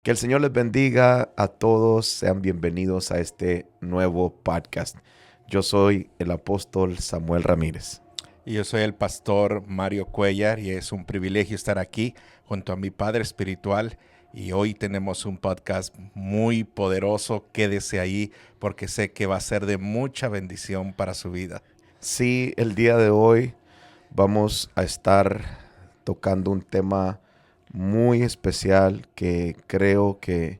Que el Señor les bendiga a todos. Sean bienvenidos a este nuevo podcast. Yo soy el apóstol Samuel Ramírez. Y yo soy el pastor Mario Cuellar y es un privilegio estar aquí junto a mi padre espiritual. Y hoy tenemos un podcast muy poderoso. Quédese ahí porque sé que va a ser de mucha bendición para su vida. Sí, el día de hoy vamos a estar tocando un tema muy especial que creo que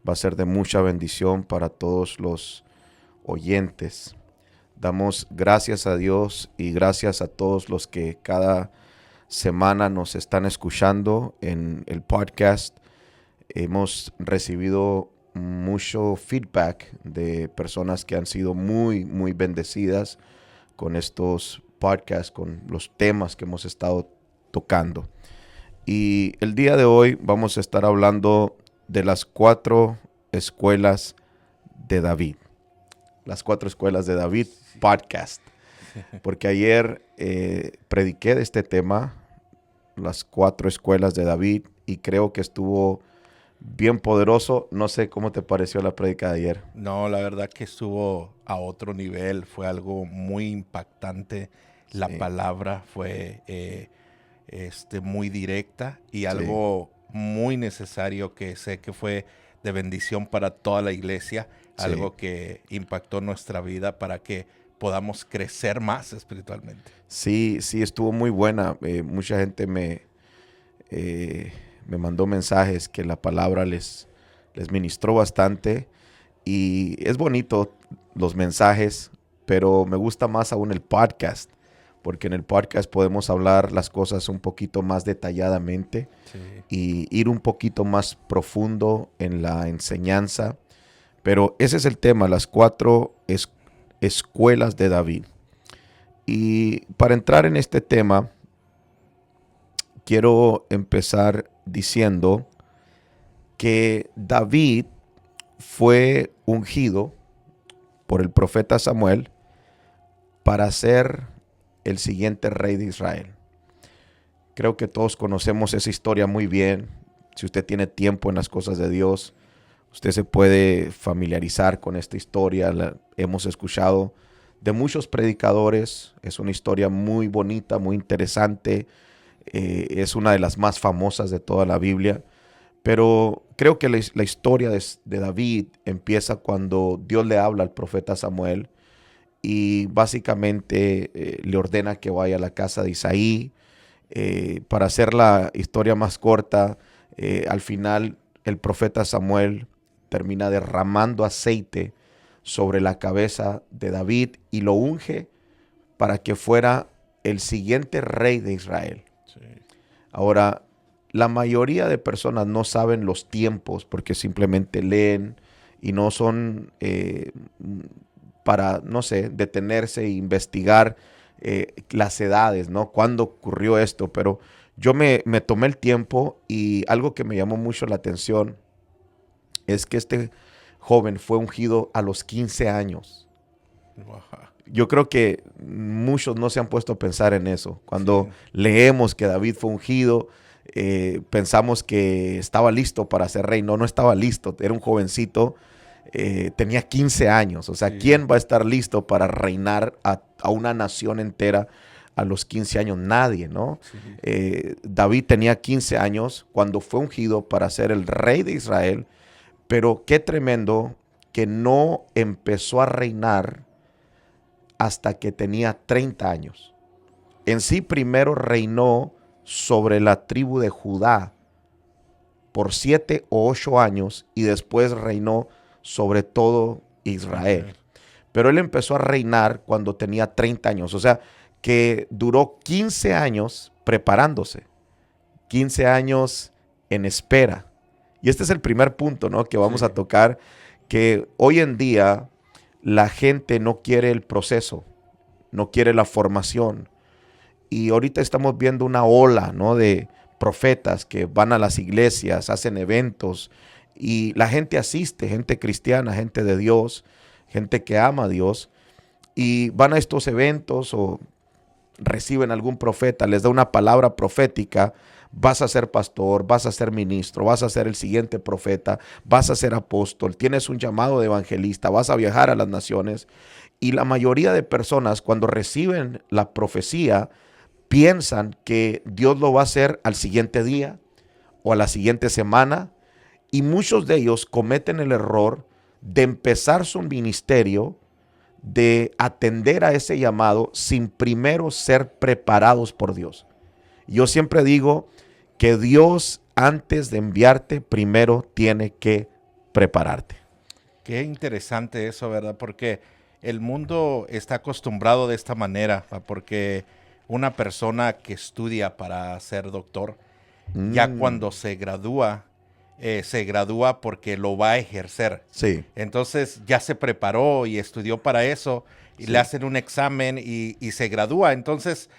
va a ser de mucha bendición para todos los oyentes. Damos gracias a Dios y gracias a todos los que cada semana nos están escuchando en el podcast. Hemos recibido mucho feedback de personas que han sido muy bendecidas con estos podcasts, con los temas que hemos estado tocando. Y el día de hoy vamos a estar hablando de las 4 escuelas de David. Las 4 escuelas de David podcast. Porque ayer prediqué de este tema, las 4 escuelas de David, y creo que estuvo bien poderoso. No sé cómo te pareció la prédica de ayer. No, la verdad que estuvo a otro nivel. Fue algo muy impactante. La Sí. palabra fue muy directa y Sí. algo muy necesario que sé que fue de bendición para toda la iglesia, Sí. algo que impactó nuestra vida para que podamos crecer más espiritualmente. Sí, estuvo muy buena. Mucha gente me mandó mensajes que la palabra les ministró bastante. Y es bonito los mensajes, pero me gusta más aún el podcast, porque en el podcast podemos hablar las cosas un poquito más detalladamente Sí. y ir un poquito más profundo en la enseñanza. Pero ese es el tema, las 4 escuelas de David. Y para entrar en este tema, quiero empezar diciendo que David fue ungido por el profeta Samuel para ser el siguiente rey de Israel. Creo que todos conocemos esa historia muy bien. Si usted tiene tiempo en las cosas de Dios, usted se puede familiarizar con esta historia. La hemos escuchado de muchos predicadores. Es una historia muy bonita, muy interesante. Es una de las más famosas de toda la Biblia. Pero creo que la historia de David empieza cuando Dios le habla al profeta Samuel y básicamente le ordena que vaya a la casa de Isaí. Para hacer la historia más corta, al final el profeta Samuel termina derramando aceite sobre la cabeza de David y lo unge para que fuera el siguiente rey de Israel. Sí. Ahora, la mayoría de personas no saben los tiempos porque simplemente leen y no son para, no sé, detenerse e investigar las edades, ¿no? ¿Cuándo ocurrió esto? Pero yo me tomé el tiempo y algo que me llamó mucho la atención es que este joven fue ungido a los 15 años. Wow. Yo creo que muchos no se han puesto a pensar en eso. Cuando Sí. leemos que David fue ungido, pensamos que estaba listo para ser rey. No estaba listo. Era un jovencito, tenía 15 años. O sea, Sí. ¿quién va a estar listo para reinar a una nación entera a los 15 años? Nadie, ¿no? Sí. David tenía 15 años cuando fue ungido para ser el rey de Israel. Pero qué tremendo que no empezó a reinar hasta que tenía 30 años. En sí, primero reinó sobre la tribu de Judá por 7 o 8 años y después reinó sobre todo Israel. Pero él empezó a reinar cuando tenía 30 años, o sea, que duró 15 años preparándose, 15 años en espera. Y este es el primer punto, ¿no?, que vamos a tocar, que hoy en día la gente no quiere el proceso, no quiere la formación. Y ahorita estamos viendo una ola, ¿no?, de profetas que van a las iglesias, hacen eventos y la gente asiste, gente cristiana, gente de Dios, gente que ama a Dios, y van a estos eventos o reciben algún profeta, les da una palabra profética vas a ser pastor, vas a ser ministro, vas a ser el siguiente profeta, vas a ser apóstol, tienes un llamado de evangelista, vas a viajar a las naciones. Y la mayoría de personas cuando reciben la profecía piensan que Dios lo va a hacer al siguiente día o a la siguiente semana, y muchos de ellos cometen el error de empezar su ministerio, de atender a ese llamado sin primero ser preparados por Dios. Yo siempre digo que Dios, antes de enviarte, primero tiene que prepararte. Qué interesante eso, ¿verdad? Porque el mundo está acostumbrado de esta manera, porque una persona que estudia para ser doctor, ya cuando se gradúa porque lo va a ejercer. Sí. Entonces ya se preparó y estudió para eso, y le hacen un examen y se gradúa. Entonces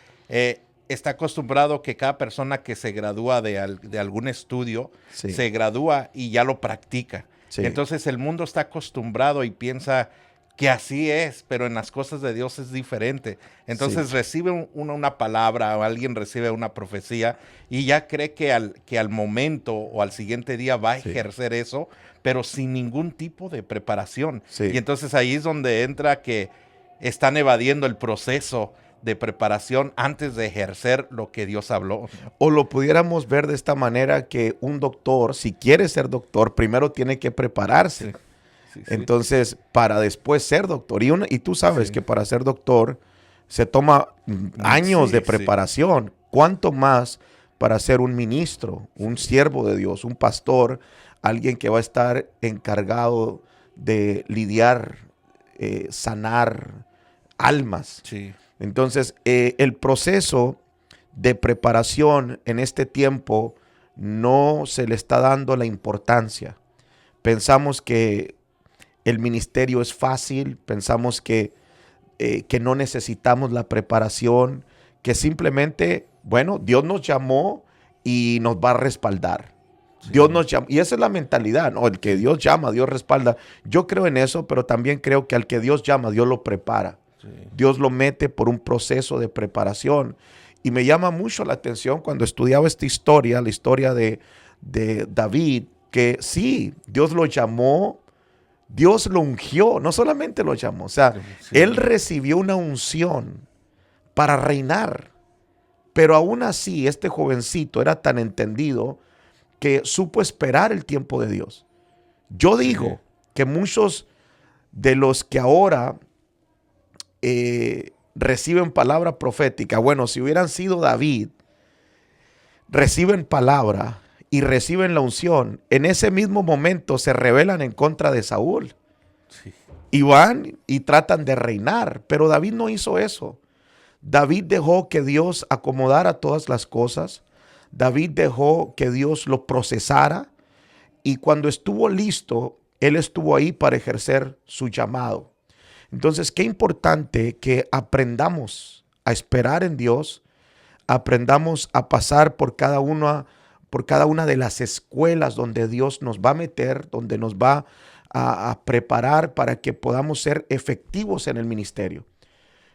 está acostumbrado que cada persona que se gradúa de algún estudio, se gradúa y ya lo practica. Sí. Entonces el mundo está acostumbrado y piensa que así es, pero en las cosas de Dios es diferente. Entonces recibe una palabra, o alguien recibe una profecía y ya cree que al momento o al siguiente día va a ejercer eso, pero sin ningún tipo de preparación. Y entonces ahí es donde entra que están evadiendo el proceso de preparación antes de ejercer lo que Dios habló. O lo pudiéramos ver de esta manera, que un doctor, si quiere ser doctor, primero tiene que prepararse. Entonces, para después ser doctor. Y tú sabes que para ser doctor se toma años de preparación. ¿Cuánto más para ser un ministro, un siervo de Dios, un pastor, alguien que va a estar encargado de lidiar, sanar almas? Entonces, el proceso de preparación en este tiempo no se le está dando la importancia. Pensamos que el ministerio es fácil, pensamos que no necesitamos la preparación, que simplemente, bueno, Dios nos llamó y nos va a respaldar. Dios nos llama, y esa es la mentalidad, ¿no? El que Dios llama, Dios respalda. Yo creo en eso, pero también creo que al que Dios llama, Dios lo prepara. Dios lo mete por un proceso de preparación. Y me llama mucho la atención cuando estudiaba esta historia, la historia de David, que sí, Dios lo llamó, Dios lo ungió, no solamente lo llamó, o sea, él recibió una unción para reinar. Pero aún así, este jovencito era tan entendido que supo esperar el tiempo de Dios. Yo digo que muchos de los que ahora reciben palabra profética, bueno, si hubieran sido David, reciben palabra y reciben la unción, en ese mismo momento se rebelan en contra de Saúl. Y van y tratan de reinar, pero David no hizo eso. David dejó que Dios acomodara todas las cosas. David dejó que Dios lo procesara, y cuando estuvo listo, él estuvo ahí para ejercer su llamado. Entonces, qué importante que aprendamos a esperar en Dios, aprendamos a pasar por cada una de las escuelas donde Dios nos va a meter, donde nos va a preparar para que podamos ser efectivos en el ministerio.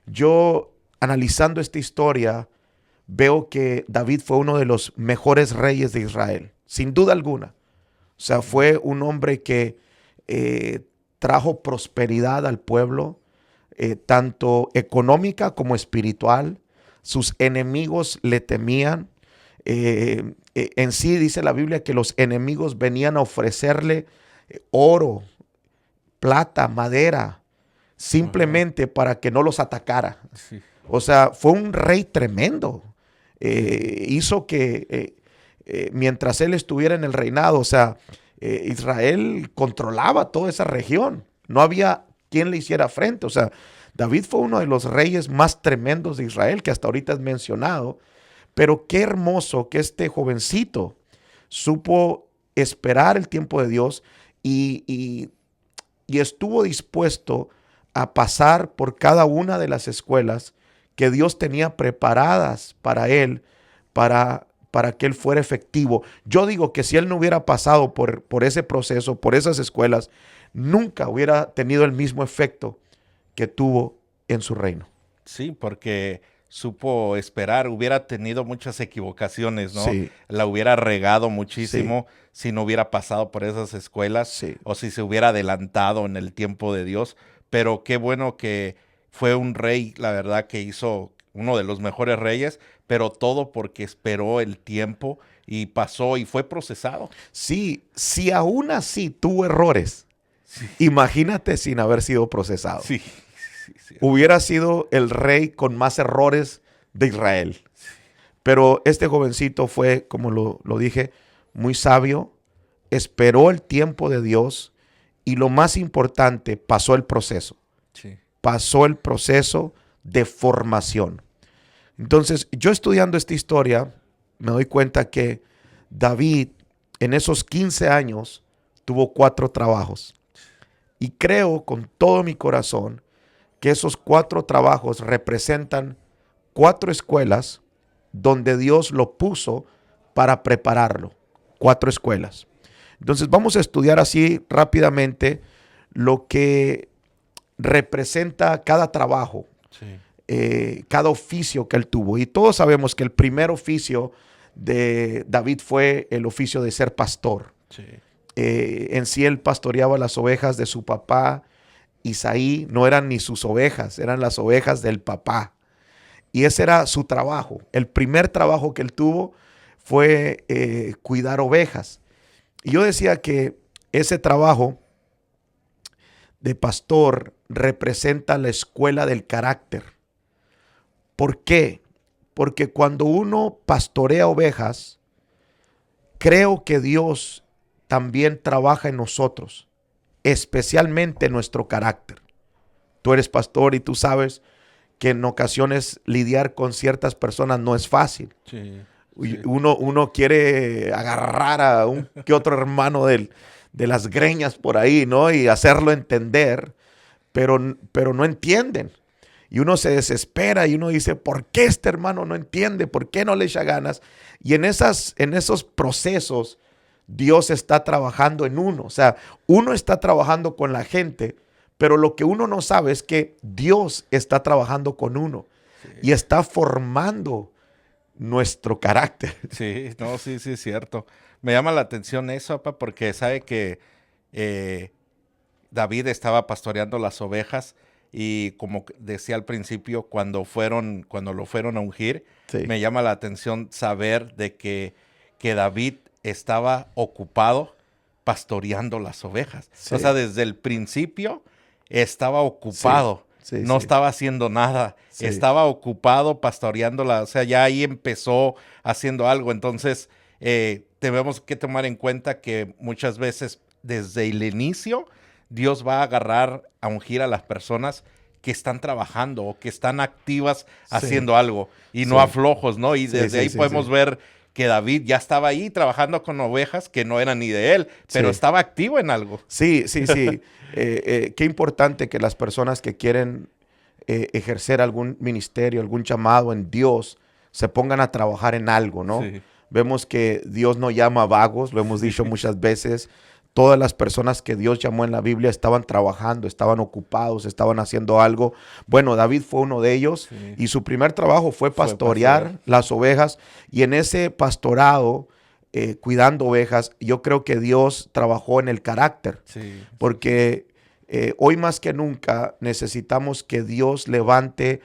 Yo, analizando esta historia, veo que David fue uno de los mejores reyes de Israel, sin duda alguna. O sea, fue un hombre que trajo prosperidad al pueblo, tanto económica como espiritual. Sus enemigos le temían. En sí dice la Biblia que los enemigos venían a ofrecerle oro, plata, madera, simplemente para que no los atacara. O sea, fue un rey tremendo. Hizo que mientras él estuviera en el reinado, o sea, Israel controlaba toda esa región. No había quien le hiciera frente. O sea, David fue uno de los reyes más tremendos de Israel, que hasta ahorita es mencionado. Pero qué hermoso que este jovencito supo esperar el tiempo de Dios y estuvo dispuesto a pasar por cada una de las escuelas que Dios tenía preparadas para él, para que él fuera efectivo. Yo digo que si él no hubiera pasado por ese proceso, por esas escuelas, nunca hubiera tenido el mismo efecto que tuvo en su reino. Sí, porque supo esperar, hubiera tenido muchas equivocaciones, ¿no? Sí. La hubiera regado muchísimo si no hubiera pasado por esas escuelas Sí. o si se hubiera adelantado en el tiempo de Dios. Pero qué bueno que fue un rey, la verdad, que hizo uno de los mejores reyes, pero todo porque esperó el tiempo y pasó y fue procesado. Sí, si aún así tuvo errores, imagínate sin haber sido procesado. Sí. Hubiera sido el rey con más errores de Israel. Pero este jovencito fue, como lo dije, muy sabio, esperó el tiempo de Dios y lo más importante, pasó el proceso. Sí. Pasó el proceso de formación. Entonces, yo estudiando esta historia, me doy cuenta que David en esos 15 años tuvo 4 trabajos. Y creo con todo mi corazón que esos 4 trabajos representan 4 escuelas donde Dios lo puso para prepararlo. 4 escuelas. Entonces vamos a estudiar así rápidamente lo que representa cada trabajo, cada oficio que él tuvo. Y todos sabemos que el primer oficio de David fue el oficio de ser pastor. Sí. En sí él pastoreaba las ovejas de su papá Isaí. No eran ni sus ovejas, eran las ovejas del papá. Y ese era su trabajo. El primer trabajo que él tuvo fue cuidar ovejas. Y yo decía que ese trabajo de pastor representa la escuela del carácter. ¿Por qué? Porque cuando uno pastorea ovejas, creo que Dios también trabaja en nosotros, especialmente en nuestro carácter. Tú eres pastor y tú sabes que en ocasiones lidiar con ciertas personas no es fácil. Sí. Uno quiere agarrar a un que otro hermano de las greñas por ahí, ¿no? Y hacerlo entender, pero no entienden. Y uno se desespera y uno dice, ¿por qué este hermano no entiende? ¿Por qué no le echa ganas? Y en esos procesos, Dios está trabajando en uno. O sea, uno está trabajando con la gente, pero lo que uno no sabe es que Dios está trabajando con uno y está formando nuestro carácter. Sí, no, sí, es cierto. Me llama la atención eso, papá, porque sabe que David estaba pastoreando las ovejas y como decía al principio, cuando lo fueron a ungir, me llama la atención saber de que David estaba ocupado pastoreando las ovejas. Sí. O sea, desde el principio estaba ocupado. No estaba haciendo nada, estaba ocupado pastoreándola, o sea, ya ahí empezó haciendo algo. Entonces, tenemos que tomar en cuenta que muchas veces desde el inicio Dios va a agarrar a ungir a las personas que están trabajando o que están activas haciendo algo y no a flojos, ¿no? Y desde ahí podemos ver que David ya estaba ahí trabajando con ovejas que no eran ni de él, pero estaba activo en algo. Sí. Qué importante que las personas que quieren ejercer algún ministerio, algún llamado en Dios, se pongan a trabajar en algo, ¿no? Sí. Vemos que Dios no llama vagos, lo hemos dicho muchas veces. Todas las personas que Dios llamó en la Biblia estaban trabajando, estaban ocupados, estaban haciendo algo. Bueno, David fue uno de ellos y su primer trabajo fue pastorear las ovejas. Y en ese pastorado, cuidando ovejas, yo creo que Dios trabajó en el carácter. Porque hoy más que nunca necesitamos que Dios levante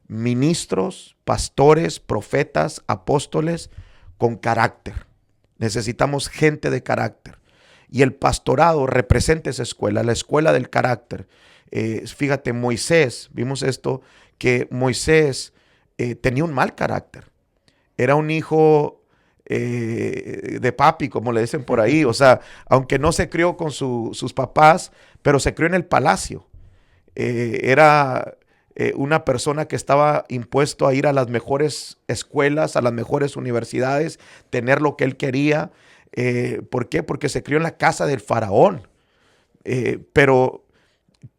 ministros, pastores, profetas, apóstoles con carácter. Necesitamos gente de carácter. Y el pastorado representa esa escuela, la escuela del carácter. Fíjate, Moisés, vimos esto, que Moisés tenía un mal carácter. Era un hijo de papi, como le dicen por ahí. O sea, aunque no se crió con sus papás, pero se crió en el palacio. Era una persona que estaba impuesto a ir a las mejores escuelas, a las mejores universidades, tener lo que él quería. ¿Por qué? Porque se crió en la casa del faraón, pero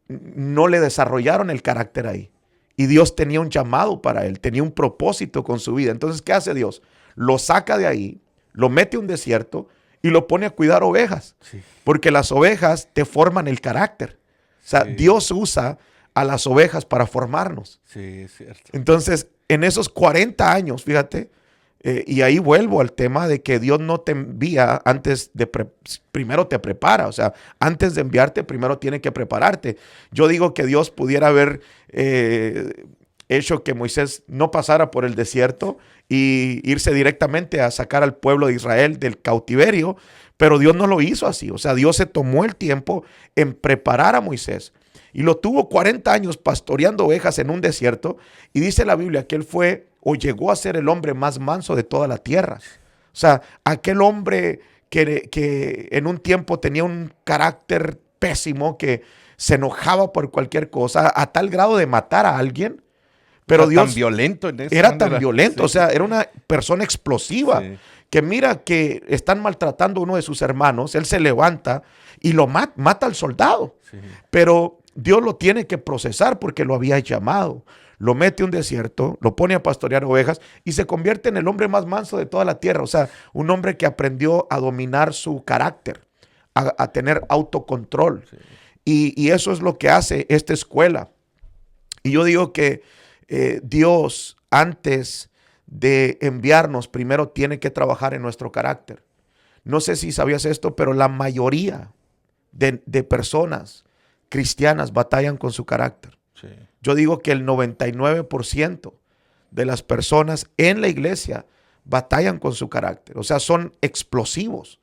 no le desarrollaron el carácter ahí. Y Dios tenía un llamado para él, tenía un propósito con su vida. Entonces, ¿qué hace Dios? Lo saca de ahí, lo mete a un desierto y lo pone a cuidar ovejas. Porque las ovejas te forman el carácter. O sea, Dios usa a las ovejas para formarnos. Sí, es cierto. Entonces, en esos 40 años, fíjate, y ahí vuelvo al tema de que Dios no te envía antes de, primero te prepara, o sea, antes de enviarte, primero tiene que prepararte. Yo digo que Dios pudiera haber hecho que Moisés no pasara por el desierto y irse directamente a sacar al pueblo de Israel del cautiverio, pero Dios no lo hizo así. O sea, Dios se tomó el tiempo en preparar a Moisés y lo tuvo 40 años pastoreando ovejas en un desierto, y dice la Biblia que él fue o llegó a ser el hombre más manso de toda la tierra. O sea, aquel hombre que en un tiempo tenía un carácter pésimo, que se enojaba por cualquier cosa, a tal grado de matar a alguien. Pero Dios tan violento en esa era manera. tan violento, Sí. o sea, era una persona explosiva, Sí. que mira que están maltratando a uno de sus hermanos, él se levanta y lo mata al soldado. Sí. Pero Dios lo tiene que procesar porque lo había llamado. Lo mete a un desierto, lo pone a pastorear ovejas y se convierte en el hombre más manso de toda la tierra. O sea, un hombre que aprendió a dominar su carácter, a tener autocontrol. Sí. Y eso es lo que hace esta escuela. Y yo digo que Dios, antes de enviarnos, primero tiene que trabajar en nuestro carácter. No sé si sabías esto, pero la mayoría de personas cristianas batallan con su carácter. Sí. Yo digo que el 99% de las personas en la iglesia batallan con su carácter. O sea, son explosivos.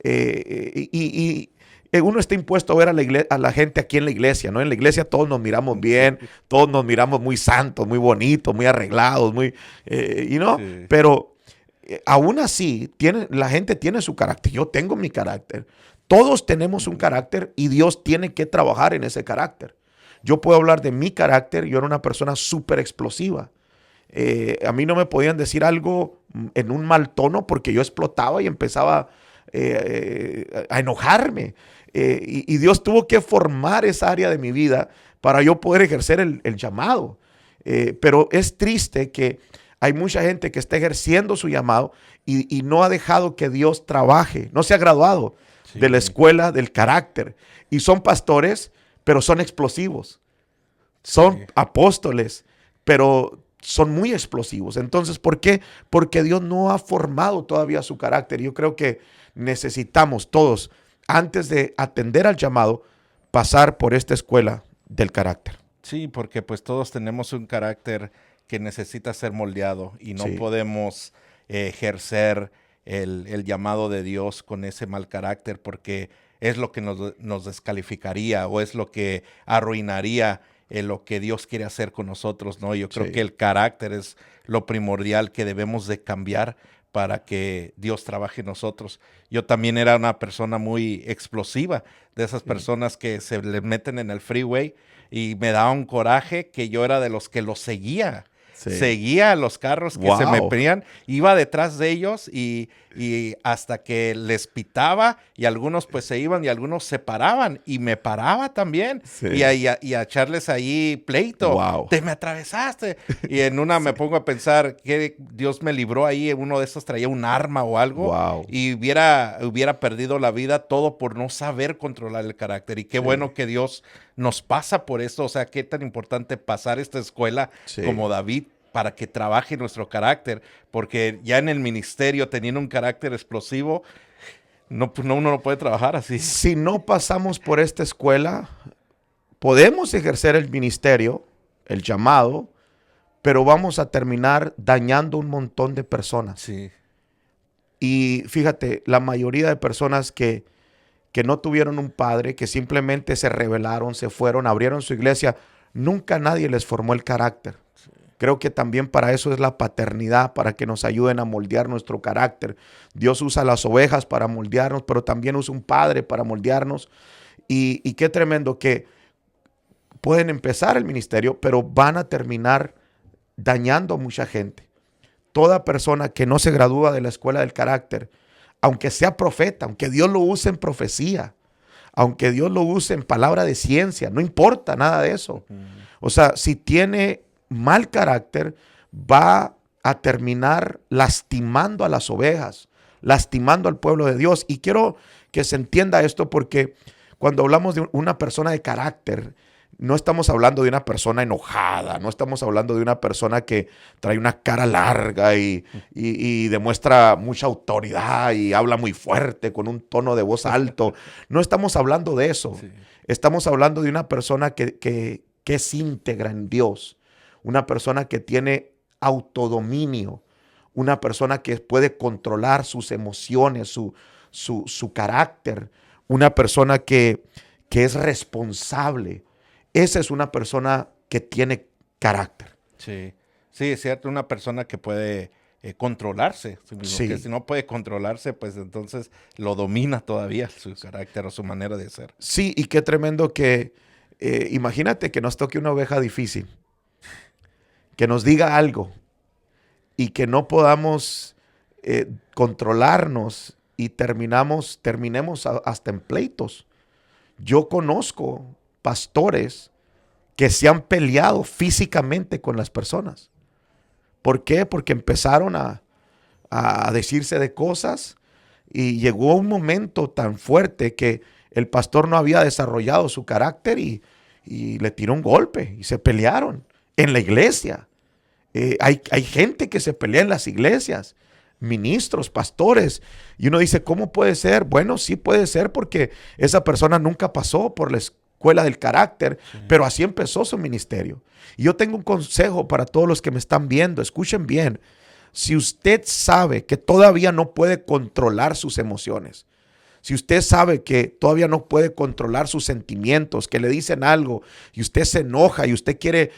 Y uno está impuesto a ver a la gente aquí en la iglesia, ¿no? En la iglesia todos nos miramos bien, todos nos miramos muy santos, muy bonitos, muy arreglados, muy, ¿no? Sí. Pero aún así, la gente tiene su carácter. Yo tengo mi carácter. Todos tenemos un carácter y Dios tiene que trabajar en ese carácter. Yo puedo hablar de mi carácter. Yo era una persona súper explosiva. A mí no me podían decir algo en un mal tono porque yo explotaba y empezaba a enojarme. Y Dios tuvo que formar esa área de mi vida para yo poder ejercer el llamado. Pero es triste que hay mucha gente que está ejerciendo su llamado y no ha dejado que Dios trabaje. No se ha graduado de la escuela del carácter. Y son pastores, pero son explosivos. Son apóstoles, pero son muy explosivos. Entonces, ¿por qué? Porque Dios no ha formado todavía su carácter. Yo creo que necesitamos todos, antes de atender al llamado, pasar por esta escuela del carácter. Sí, porque pues todos tenemos un carácter que necesita ser moldeado y no podemos ejercer el llamado de Dios con ese mal carácter, porque es lo que nos descalificaría o es lo que arruinaría lo que Dios quiere hacer con nosotros, ¿no? Yo creo que el carácter es lo primordial que debemos de cambiar para que Dios trabaje en nosotros. Yo también era una persona muy explosiva, de esas personas que se le meten en el freeway, y me daba un coraje que yo era de los que los seguía. Sí. Seguía a los carros que se me ponían, iba detrás de ellos y hasta que les pitaba, y algunos pues se iban y algunos se paraban y me paraba también y a echarles ahí pleito. Wow. Te me atravesaste. Y en una me pongo a pensar que Dios me libró ahí, uno de esos traía un arma o algo y hubiera perdido la vida todo por no saber controlar el carácter. Y qué bueno que Dios nos pasa por esto. O sea, qué tan importante pasar esta escuela como David, para que trabaje nuestro carácter, porque ya en el ministerio, teniendo un carácter explosivo, uno no puede trabajar así. Si no pasamos por esta escuela, podemos ejercer el ministerio, el llamado, pero vamos a terminar dañando un montón de personas. Sí. Y fíjate, la mayoría de personas que no tuvieron un padre, que simplemente se rebelaron, se fueron, abrieron su iglesia, nunca nadie les formó el carácter. Creo que también para eso es la paternidad, para que nos ayuden a moldear nuestro carácter. Dios usa las ovejas para moldearnos, pero también usa un padre para moldearnos. Y qué tremendo que pueden empezar el ministerio, pero van a terminar dañando a mucha gente. Toda persona que no se gradúa de la escuela del carácter, aunque sea profeta, aunque Dios lo use en profecía, aunque Dios lo use en palabra de ciencia, no importa nada de eso. O sea, si tiene mal carácter, va a terminar lastimando a las ovejas, lastimando al pueblo de Dios. Y quiero que se entienda esto, porque cuando hablamos de una persona de carácter, no estamos hablando de una persona enojada, no estamos hablando de una persona que trae una cara larga y demuestra mucha autoridad y habla muy fuerte con un tono de voz alto. No estamos hablando de eso. Sí. Estamos hablando de una persona que es íntegra en Dios, una persona que tiene autodominio, una persona que puede controlar sus emociones, su carácter, una persona que es responsable. Esa es una persona que tiene carácter. Sí, sí, es cierto, una persona que puede controlarse. Sí. Que si no puede controlarse, pues entonces lo domina todavía su carácter o su manera de ser. Sí, y qué tremendo que, imagínate que nos toque una oveja difícil, que nos diga algo y que no podamos controlarnos y terminemos hasta en pleitos. Yo conozco pastores que se han peleado físicamente con las personas. ¿Por qué? Porque empezaron a decirse de cosas y llegó un momento tan fuerte que el pastor no había desarrollado su carácter y le tiró un golpe y se pelearon en la iglesia. Hay gente que se pelea en las iglesias, ministros, pastores, y uno dice, ¿cómo puede ser? Bueno, sí puede ser porque esa persona nunca pasó por la escuela del carácter, pero así empezó su ministerio. Y yo tengo un consejo para todos los que me están viendo, escuchen bien. Si usted sabe que todavía no puede controlar sus emociones, si usted sabe que todavía no puede controlar sus sentimientos, que le dicen algo y usted se enoja y usted quiere,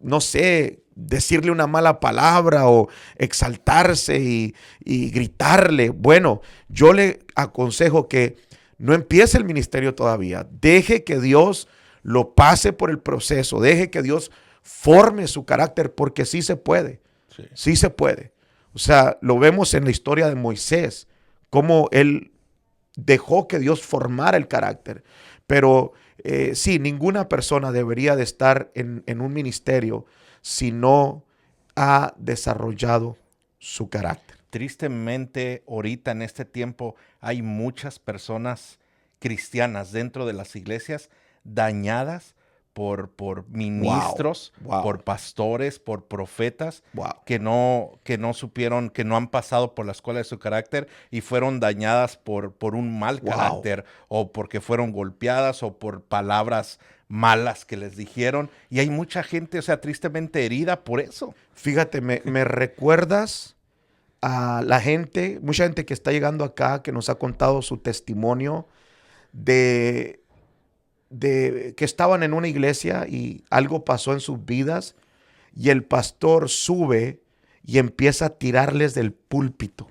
no sé, decirle una mala palabra o exaltarse y gritarle, bueno, yo le aconsejo que no empiece el ministerio todavía. Deje que Dios lo pase por el proceso, deje que Dios forme su carácter, porque sí se puede. Sí se puede. O sea, lo vemos en la historia de Moisés, cómo él dejó que Dios formara el carácter. Pero sí, ninguna persona debería de estar en un ministerio si no ha desarrollado su carácter. Tristemente, ahorita en este tiempo hay muchas personas cristianas dentro de las iglesias dañadas por ministros, Wow. por pastores, por profetas, Wow. que no supieron, que no han pasado por la escuela de su carácter y fueron dañadas por un mal Wow. carácter, o porque fueron golpeadas, o por palabras malas que les dijeron. Y hay mucha gente, o sea, tristemente herida por eso. Fíjate, me recuerdas a la gente, mucha gente que está llegando acá, que nos ha contado su testimonio de que estaban en una iglesia y algo pasó en sus vidas y el pastor sube y empieza a tirarles del púlpito,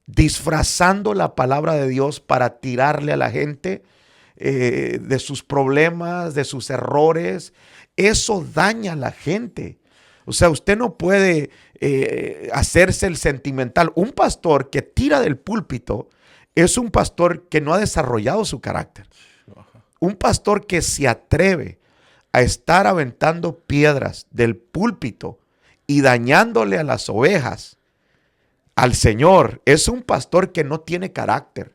disfrazando la palabra de Dios para tirarle a la gente de sus problemas, de sus errores. Eso daña a la gente. O sea, usted no puede hacerse el sentimental. Un pastor que tira del púlpito es un pastor que no ha desarrollado su carácter. Un pastor que se atreve a estar aventando piedras del púlpito y dañándole a las ovejas al Señor, es un pastor que no tiene carácter.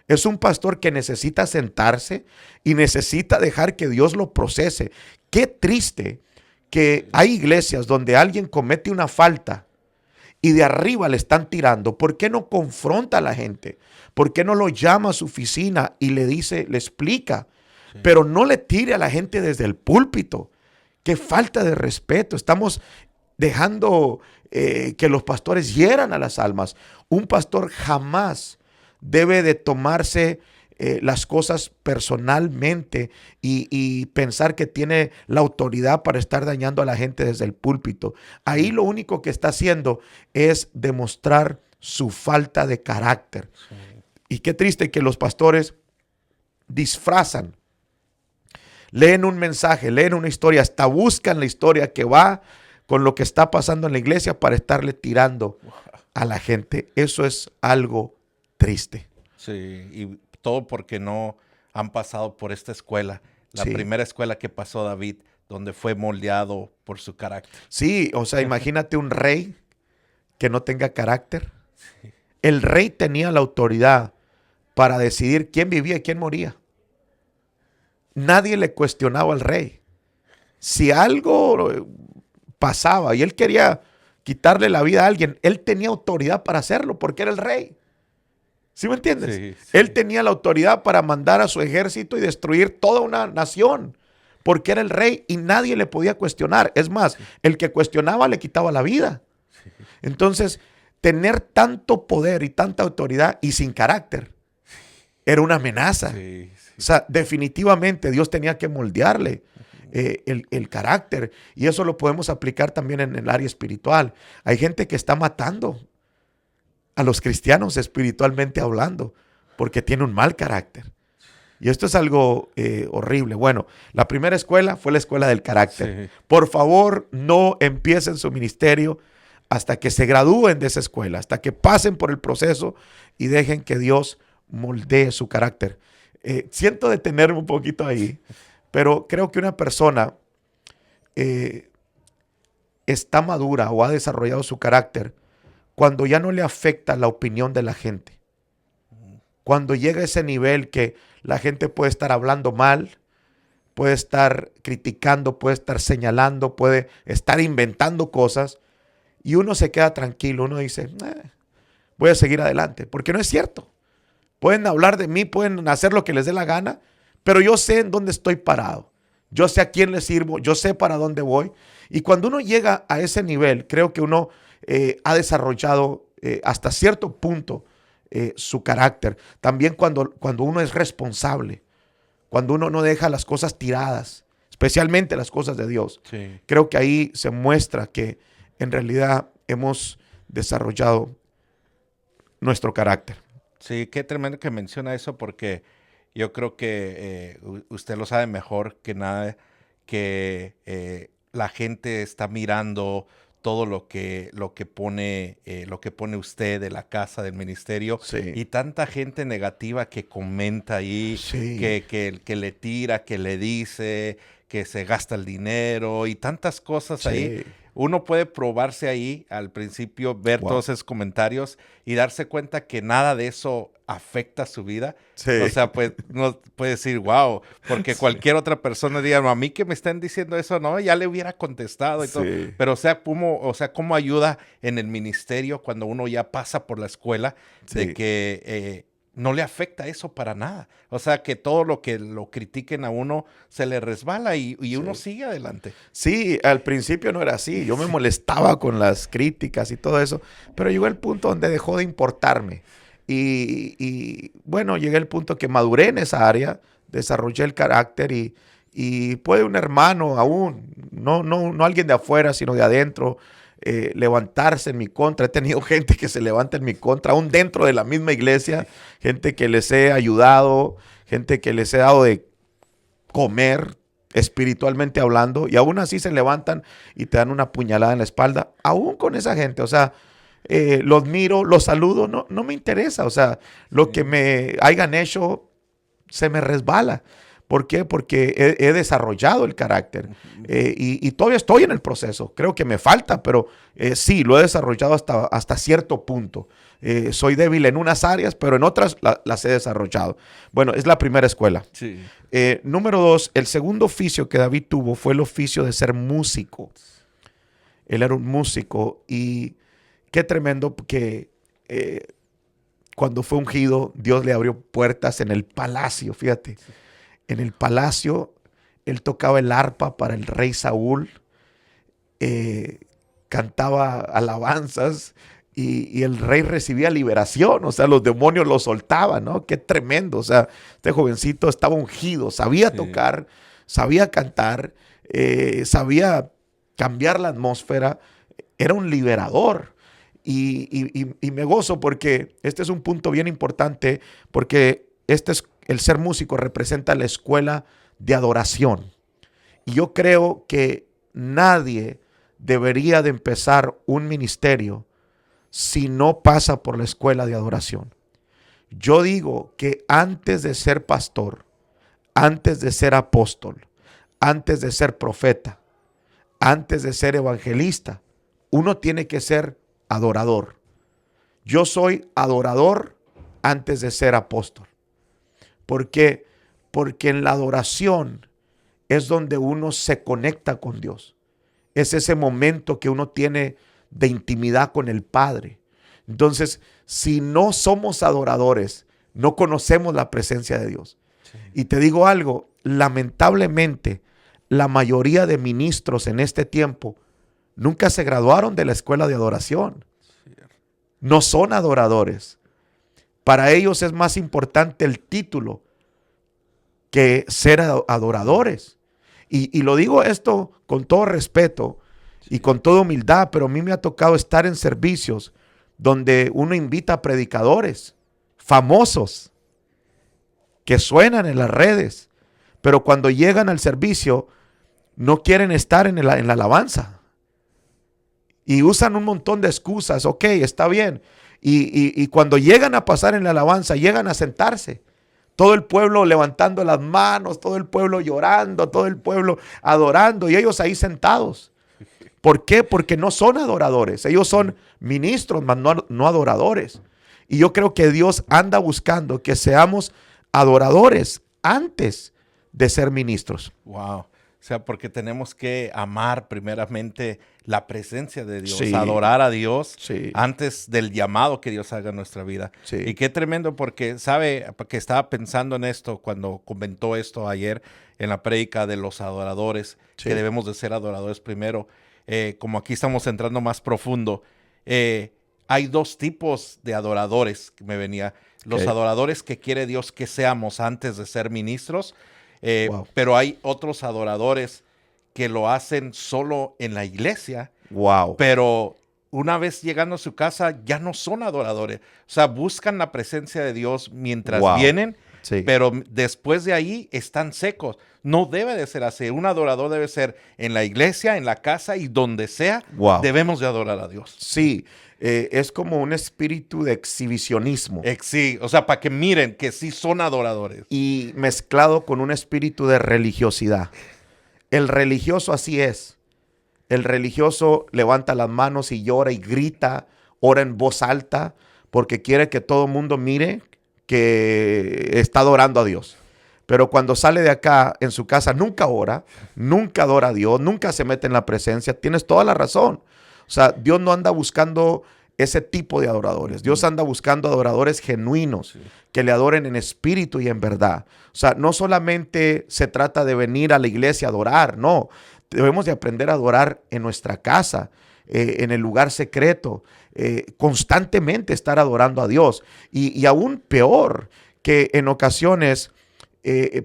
Es un pastor que necesita sentarse y necesita dejar que Dios lo procese. Qué triste que hay iglesias donde alguien comete una falta y de arriba le están tirando. ¿Por qué no confronta a la gente? ¿Por qué no lo llama a su oficina y le dice, le explica? Sí. Pero no le tire a la gente desde el púlpito. Qué falta de respeto. Estamos dejando que los pastores hieran a las almas. Un pastor jamás debe de tomarse las cosas personalmente y pensar que tiene la autoridad para estar dañando a la gente desde el púlpito. Ahí lo único que está haciendo es demostrar su falta de carácter. Sí. Y qué triste que los pastores disfrazan, leen un mensaje, leen una historia, hasta buscan la historia que va con lo que está pasando en la iglesia para estarle tirando a la gente. Eso es algo triste. Sí, y todo porque no han pasado por esta escuela, la primera escuela que pasó David, donde fue moldeado por su carácter. Sí, o sea, imagínate un rey que no tenga carácter. Sí. El rey tenía la autoridad para decidir quién vivía y quién moría. nadie le cuestionaba al rey. Si algo pasaba y él quería quitarle la vida a alguien, él tenía autoridad para hacerlo porque era el rey. ¿Sí me entiendes? Sí, sí. Él tenía la autoridad para mandar a su ejército y destruir toda una nación porque era el rey y nadie le podía cuestionar. Es más, el que cuestionaba le quitaba la vida. Sí. Entonces, tener tanto poder y tanta autoridad y sin carácter era una amenaza. Sí, sí. O sea, definitivamente Dios tenía que moldearle el carácter. Y eso lo podemos aplicar también en el área espiritual. Hay gente que está matando a los cristianos espiritualmente hablando porque tiene un mal carácter. Y esto es algo horrible. Bueno, la primera escuela fue la escuela del carácter. Sí. Por favor, no empiecen su ministerio hasta que se gradúen de esa escuela, hasta que pasen por el proceso y dejen que Dios moldee su carácter. Siento detenerme un poquito ahí, pero creo que una persona está madura o ha desarrollado su carácter cuando ya no le afecta la opinión de la gente. Cuando llega a ese nivel que la gente puede estar hablando mal, puede estar criticando, puede estar señalando, puede estar inventando cosas y uno se queda tranquilo, uno dice, voy a seguir adelante, porque no es cierto. Pueden hablar de mí, pueden hacer lo que les dé la gana, pero yo sé en dónde estoy parado. Yo sé a quién le sirvo, yo sé para dónde voy. Y cuando uno llega a ese nivel, creo que uno ha desarrollado hasta cierto punto su carácter. También cuando uno es responsable, cuando uno no deja las cosas tiradas, especialmente las cosas de Dios. Sí. Creo que ahí se muestra que en realidad hemos desarrollado nuestro carácter. Sí, qué tremendo que menciona eso porque yo creo que usted lo sabe mejor que nada, que la gente está mirando todo lo que pone usted de la casa, del ministerio, Sí. y tanta gente negativa que comenta ahí, Sí. que le tira, que le dice, que se gasta el dinero y tantas cosas ahí. Sí. Uno puede probarse ahí al principio, ver Wow. todos esos comentarios y darse cuenta que nada de eso afecta su vida. Sí. O sea, pues no puede decir, wow, porque Sí. cualquier otra persona diría, no, a mí que me están diciendo eso, no, ya le hubiera contestado y todo. Sí. Pero ¿cómo ayuda en el ministerio cuando uno ya pasa por la escuela de Sí. que no le afecta eso para nada? O sea, que todo lo que lo critiquen a uno se le resbala y uno Sí. sigue adelante. Sí, al principio no era así. Yo me molestaba con las críticas y todo eso, pero llegó el punto donde dejó de importarme. Y bueno, llegué al punto que maduré en esa área, desarrollé el carácter y puede un hermano aún, no alguien de afuera, sino de adentro, levantarse en mi contra. He tenido gente que se levanta en mi contra, aún dentro de la misma iglesia, gente que les he ayudado, gente que les he dado de comer espiritualmente hablando, y aún así se levantan y te dan una puñalada en la espalda, aún con esa gente. O sea, los miro, los saludo, no me interesa. O sea, lo que me hayan hecho se me resbala. ¿Por qué? Porque he desarrollado el carácter y todavía estoy en el proceso. Creo que me falta, pero sí, lo he desarrollado hasta cierto punto. Soy débil en unas áreas, pero en otras las he desarrollado. Bueno, es la primera escuela. Sí. Número 2, el segundo oficio que David tuvo fue el oficio de ser músico. Él era un músico y qué tremendo que cuando fue ungido, Dios le abrió puertas en el palacio, fíjate. En el palacio, él tocaba el arpa para el rey Saúl, cantaba alabanzas y el rey recibía liberación. O sea, los demonios lo soltaban, ¿no? Qué tremendo. O sea, este jovencito estaba ungido, sabía tocar, sabía cantar, sabía cambiar la atmósfera, era un liberador. Y me gozo porque este es un punto bien importante, porque el ser músico representa la escuela de adoración. Y yo creo que nadie debería de empezar un ministerio si no pasa por la escuela de adoración. Yo digo que antes de ser pastor, antes de ser apóstol, antes de ser profeta, antes de ser evangelista, uno tiene que ser adorador. Yo soy adorador antes de ser apóstol. ¿Por qué? Porque en la adoración es donde uno se conecta con Dios. Es ese momento que uno tiene de intimidad con el Padre. Entonces, si no somos adoradores, no conocemos la presencia de Dios. Sí. Y te digo algo, lamentablemente, la mayoría de ministros en este tiempo nunca se graduaron de la escuela de adoración. Sí. No son adoradores. Para ellos es más importante el título que ser adoradores. Y lo digo esto con todo respeto y con toda humildad, pero a mí me ha tocado estar en servicios donde uno invita a predicadores famosos que suenan en las redes, pero cuando llegan al servicio no quieren estar en la alabanza y usan un montón de excusas. Ok, está bien. Y cuando llegan a pasar en la alabanza, llegan a sentarse. Todo el pueblo levantando las manos, todo el pueblo llorando, todo el pueblo adorando y ellos ahí sentados. ¿Por qué? Porque no son adoradores. Ellos son ministros, mas no adoradores. Y yo creo que Dios anda buscando que seamos adoradores antes de ser ministros. Wow. O sea, porque tenemos que amar primeramente la presencia de Dios, Sí. adorar a Dios Sí. antes del llamado que Dios haga en nuestra vida. Sí. Y qué tremendo, porque sabe, porque estaba pensando en esto cuando comentó esto ayer en la prédica de los adoradores, Sí. que debemos de ser adoradores primero. Como aquí estamos entrando más profundo, hay dos tipos de adoradores que me venía. Los adoradores que quiere Dios que seamos antes de ser ministros. Wow. Pero hay otros adoradores que lo hacen solo en la iglesia, Wow. pero una vez llegando a su casa ya no son adoradores. O sea, buscan la presencia de Dios mientras Wow. vienen, Sí. pero después de ahí están secos. No debe de ser así. Un adorador debe ser en la iglesia, en la casa y donde sea, Wow. debemos de adorar a Dios. Sí, es como un espíritu de exhibicionismo. Sí, o sea, para que miren que sí son adoradores. Y mezclado con un espíritu de religiosidad. El religioso así es. El religioso levanta las manos y llora y grita, ora en voz alta, porque quiere que todo el mundo mire que está adorando a Dios. Pero cuando sale de acá, en su casa, nunca ora, nunca adora a Dios, nunca se mete en la presencia. Tienes toda la razón. O sea, Dios no anda buscando ese tipo de adoradores. Dios anda buscando adoradores genuinos, que le adoren en espíritu y en verdad. O sea, no solamente se trata de venir a la iglesia a adorar, no. Debemos de aprender a adorar en nuestra casa, en el lugar secreto, constantemente estar adorando a Dios. Y aún peor, que en ocasiones,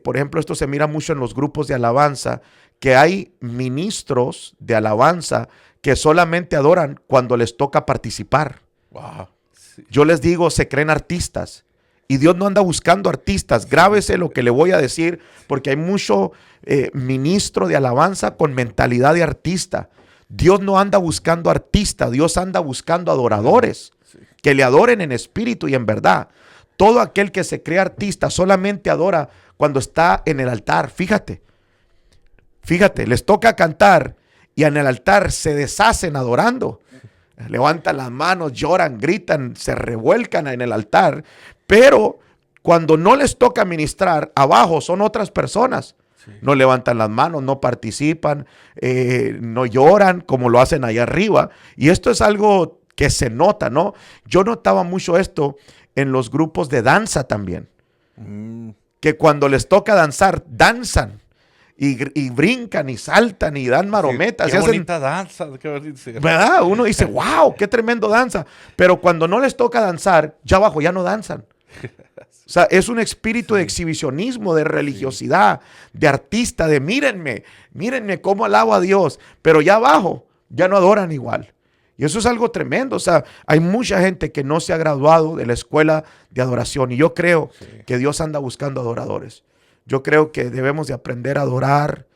por ejemplo, esto se mira mucho en los grupos de alabanza, que hay ministros de alabanza que solamente adoran cuando les toca participar. Wow. Sí. Yo les digo, se creen artistas. Y Dios no anda buscando artistas. Grábese lo que le voy a decir, porque hay mucho ministro de alabanza con mentalidad de artista. Dios no anda buscando artistas, Dios anda buscando adoradores, que le adoren en espíritu y en verdad. Todo aquel que se cree artista solamente adora cuando está en el altar. Fíjate, les toca cantar y en el altar se deshacen adorando. Levantan las manos, lloran, gritan, se revuelcan en el altar. Pero cuando no les toca ministrar, abajo son otras personas. Sí. No levantan las manos, no participan, no lloran como lo hacen allá arriba. Y esto es algo que se nota, ¿no? Yo notaba mucho esto en los grupos de danza también. Que cuando les toca danzar, danzan. Y brincan y saltan y dan marometas. Sí, qué y bonita danza. Qué bonita. ¿Verdad? Uno dice, wow, qué tremendo danza. Pero cuando no les toca danzar, ya abajo ya no danzan. O sea, es un espíritu de exhibicionismo, de religiosidad, de artista, de mírenme cómo alabo a Dios. Pero ya abajo ya no adoran igual. Y eso es algo tremendo. O sea, hay mucha gente que no se ha graduado de la escuela de adoración. Y yo creo que Dios anda buscando adoradores. Yo creo que debemos de aprender a adorar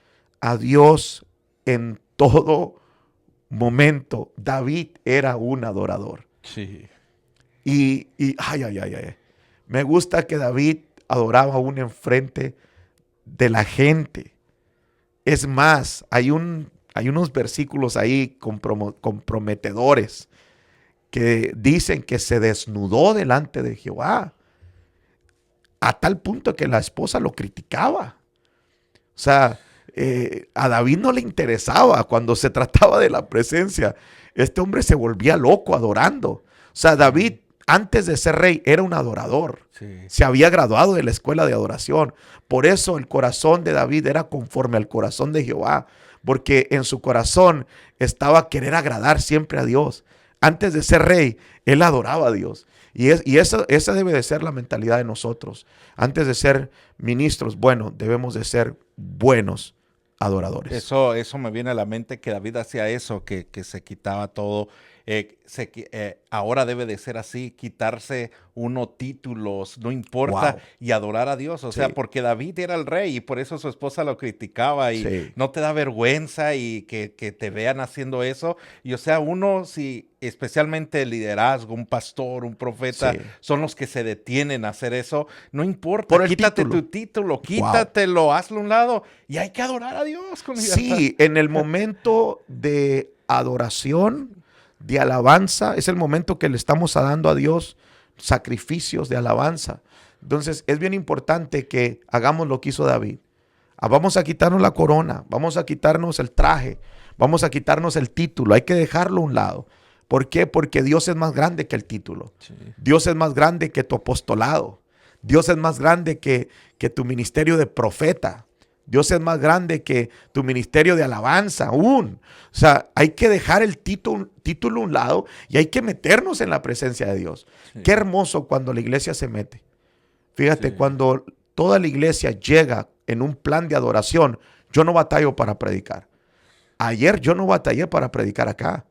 a Dios en todo momento. David era un adorador. Sí. Y me gusta que David adoraba aún enfrente de la gente. Es más, hay unos versículos ahí comprometedores que dicen que se desnudó delante de Jehová. a tal punto que la esposa lo criticaba. O sea, a David no le interesaba cuando se trataba de la presencia. Este hombre se volvía loco adorando. O sea, David, antes de ser rey, era un adorador. Sí. Se había graduado de la escuela de adoración. Por eso el corazón de David era conforme al corazón de Jehová, porque en su corazón estaba querer agradar siempre a Dios. Antes de ser rey, él adoraba a Dios. Y esa debe de ser la mentalidad de nosotros. Antes de ser ministros, bueno, debemos de ser buenos adoradores. Eso me viene a la mente, que David hacía eso, que se quitaba todo. Ahora debe de ser así, quitarse uno títulos, no importa, Wow. y adorar a Dios. O sea, porque David era el rey y por eso su esposa lo criticaba y Sí. no te da vergüenza y que te vean haciendo eso. Y o sea, uno, si especialmente el liderazgo, un pastor, un profeta, Sí. son los que se detienen a hacer eso, no importa, Por el quítate título. tu título, quítatelo, hazlo a un lado y hay que adorar a Dios con libertad. Sí, en el momento de adoración, de alabanza, es el momento que le estamos dando a Dios sacrificios de alabanza. Entonces es bien importante que hagamos lo que hizo David. Vamos a quitarnos la corona, vamos a quitarnos el traje, vamos a quitarnos el título, hay que dejarlo a un lado. ¿Por qué? Porque Dios es más grande que el título. Sí. Dios es más grande que tu apostolado. Dios es más grande que tu ministerio de profeta. Dios es más grande que tu ministerio de alabanza aún. O sea, hay que dejar el título a un lado y hay que meternos en la presencia de Dios. Sí. Qué hermoso cuando la iglesia se mete. Fíjate, Sí. cuando toda la iglesia llega en un plan de adoración, yo no batallo para predicar. Ayer yo no batallé para predicar acá.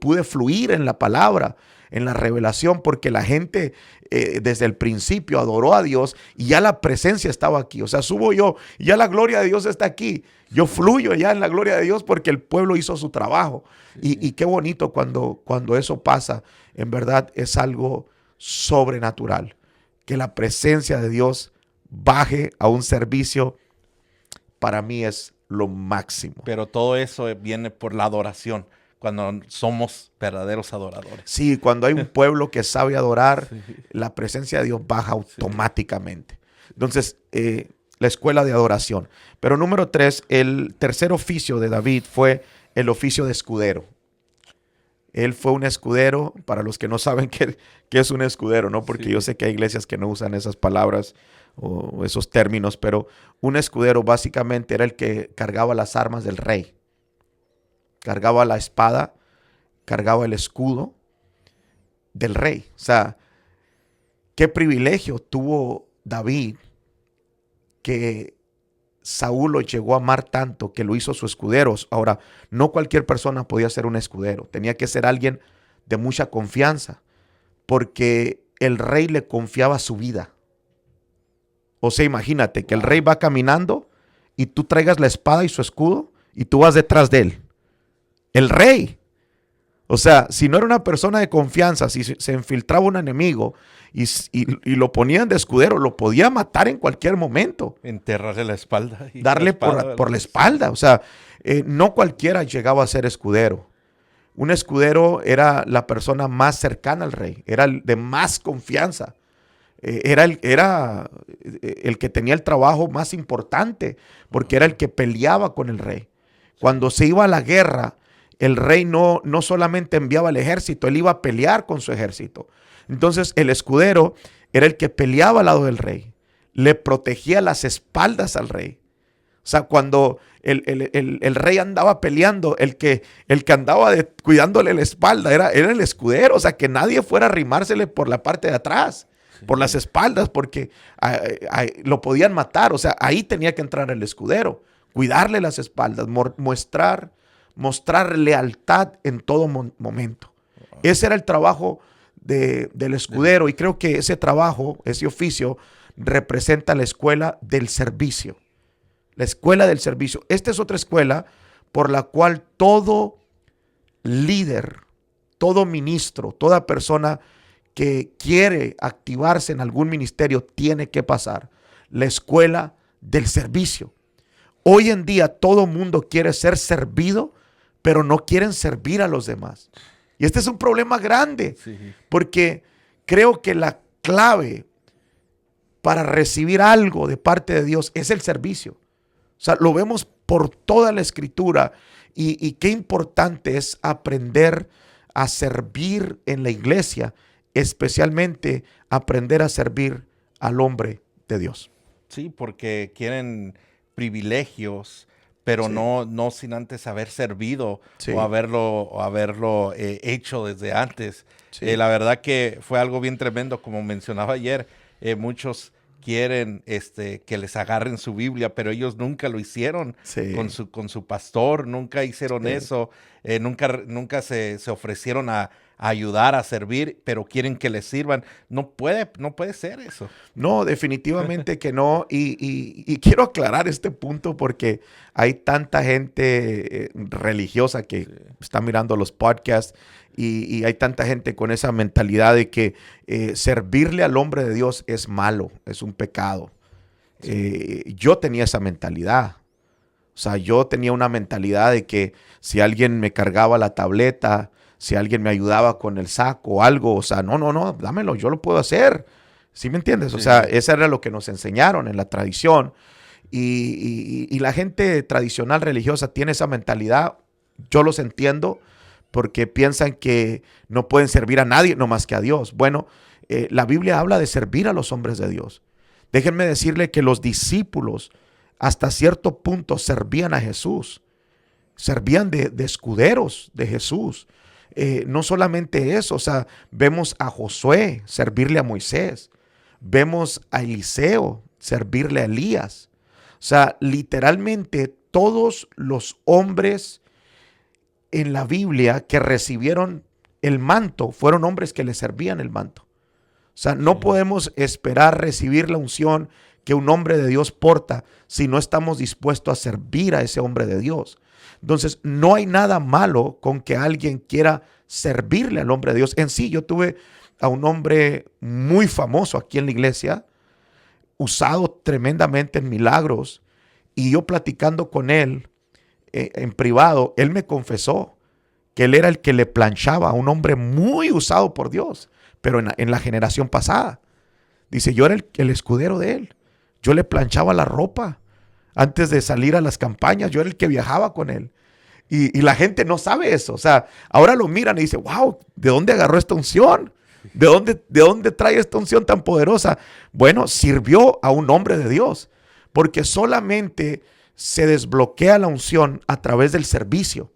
Pude fluir en la palabra, en la revelación, porque la gente desde el principio adoró a Dios y ya la presencia estaba aquí. O sea, subo yo y ya la gloria de Dios está aquí. Yo fluyo ya en la gloria de Dios porque el pueblo hizo su trabajo. Sí. Y qué bonito cuando eso pasa. En verdad es algo sobrenatural. Que la presencia de Dios baje a un servicio, para mí es lo máximo. Pero todo eso viene por la adoración, cuando somos verdaderos adoradores. Sí, cuando hay un pueblo que sabe adorar, Sí. la presencia de Dios baja automáticamente. Entonces, la escuela de adoración. Pero número 3, el tercer oficio de David fue el oficio de escudero. Él fue un escudero, para los que no saben qué es un escudero, ¿no? Porque Sí. yo sé que hay iglesias que no usan esas palabras o esos términos, pero un escudero básicamente era el que cargaba las armas del rey. Cargaba la espada, cargaba el escudo del rey. O sea, qué privilegio tuvo David que Saúl lo llegó a amar tanto que lo hizo su escudero. Ahora, no cualquier persona podía ser un escudero. Tenía que ser alguien de mucha confianza, porque el rey le confiaba su vida. O sea, imagínate que el rey va caminando y tú traigas la espada y su escudo y tú vas detrás de él. El rey. O sea, si no era una persona de confianza, si se infiltraba un enemigo y lo ponían de escudero, lo podía matar en cualquier momento. Enterrarle la espalda. Y Darle la espada, por la espalda. O sea, no cualquiera llegaba a ser escudero. Un escudero era la persona más cercana al rey, era el de más confianza. Era el que tenía el trabajo más importante, porque era el que peleaba con el rey. Cuando se iba a la guerra, el rey no solamente enviaba el ejército, él iba a pelear con su ejército. Entonces el escudero era el que peleaba al lado del rey, le protegía las espaldas al rey. O sea, cuando el rey andaba peleando, el que andaba cuidándole la espalda era el escudero. O sea, que nadie fuera a arrimársele por la parte de atrás, por las espaldas, porque lo podían matar. O sea, ahí tenía que entrar el escudero, cuidarle las espaldas, mostrar lealtad en todo momento. Ese era el trabajo del escudero, y creo que ese trabajo, ese oficio, representa la escuela del servicio. La escuela del servicio. Esta es otra escuela por la cual todo líder, todo ministro, toda persona que quiere activarse en algún ministerio tiene que pasar. La escuela del servicio. Hoy en día todo mundo quiere ser servido, pero no quieren servir a los demás. Y este es un problema grande, Sí. porque creo que la clave para recibir algo de parte de Dios es el servicio. O sea, lo vemos por toda la Escritura y qué importante es aprender a servir en la iglesia, especialmente aprender a servir al hombre de Dios. Sí, porque quieren privilegios, pero Sí. no sin antes haber servido Sí. o haberlo hecho desde antes. Sí. La verdad que fue algo bien tremendo, como mencionaba ayer. Muchos quieren que les agarren su Biblia, pero ellos nunca lo hicieron Sí. con su pastor, nunca hicieron Sí. eso, nunca se ofrecieron a ayudar, a servir, pero quieren que les sirvan. No puede ser eso. No, definitivamente que no. Y quiero aclarar este punto porque hay tanta gente religiosa que está mirando los podcasts y hay tanta gente con esa mentalidad de que servirle al hombre de Dios es malo, es un pecado. Yo tenía esa mentalidad. O sea, yo tenía una mentalidad de que si alguien me cargaba la tableta, si alguien me ayudaba con el saco o algo, o sea, no, dámelo, yo lo puedo hacer. ¿Sí me entiendes? O sea, eso era lo que nos enseñaron en la tradición. Y la gente tradicional religiosa tiene esa mentalidad. Yo los entiendo porque piensan que no pueden servir a nadie, no más que a Dios. Bueno, la Biblia habla de servir a los hombres de Dios. Déjenme decirle que los discípulos hasta cierto punto servían a Jesús. Servían de escuderos de Jesús. No solamente eso, o sea, vemos a Josué servirle a Moisés. Vemos a Eliseo servirle a Elías. O sea, literalmente todos los hombres en la Biblia que recibieron el manto fueron hombres que le servían el manto. O sea, no podemos esperar recibir la unción que un hombre de Dios porta si no estamos dispuestos a servir a ese hombre de Dios. Entonces, no hay nada malo con que alguien quiera servirle al hombre de Dios. En sí, yo tuve a un hombre muy famoso aquí en la iglesia, usado tremendamente en milagros, y yo platicando con él en privado, él me confesó que él era el que le planchaba a un hombre muy usado por Dios, pero en la generación pasada. Dice, yo era el escudero de él. Yo le planchaba la ropa antes de salir a las campañas. Yo era el que viajaba con él. Y la gente no sabe eso. O sea, ahora lo miran y dicen, wow, ¿de dónde agarró esta unción? ¿De dónde trae esta unción tan poderosa? Bueno, sirvió a un hombre de Dios. Porque solamente se desbloquea la unción a través del servicio.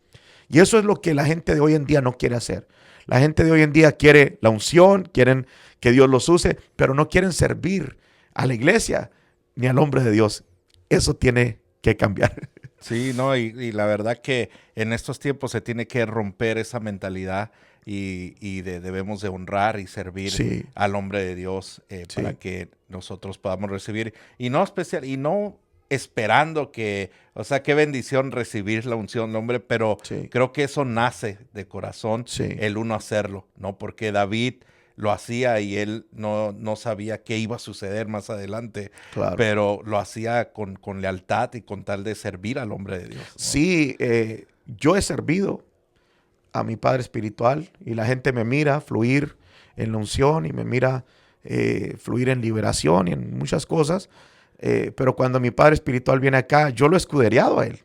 Y eso es lo que la gente de hoy en día no quiere hacer. La gente de hoy en día quiere la unción, quieren que Dios los use, pero no quieren servir a la iglesia ni al hombre de Dios. Eso tiene que cambiar. Sí, no, y la verdad que en estos tiempos se tiene que romper esa mentalidad y debemos de honrar y servir al hombre de Dios para que nosotros podamos recibir y no esperando que, o sea, qué bendición recibir la unción, hombre, pero creo que eso nace de corazón, el uno hacerlo, ¿no? Porque David lo hacía y él no sabía qué iba a suceder más adelante, pero lo hacía con lealtad y con tal de servir al hombre de Dios, ¿no? Sí, yo he servido a mi padre espiritual y la gente me mira fluir en la unción y me mira fluir en liberación y en muchas cosas, pero cuando mi padre espiritual viene acá, yo lo he escudereado a él.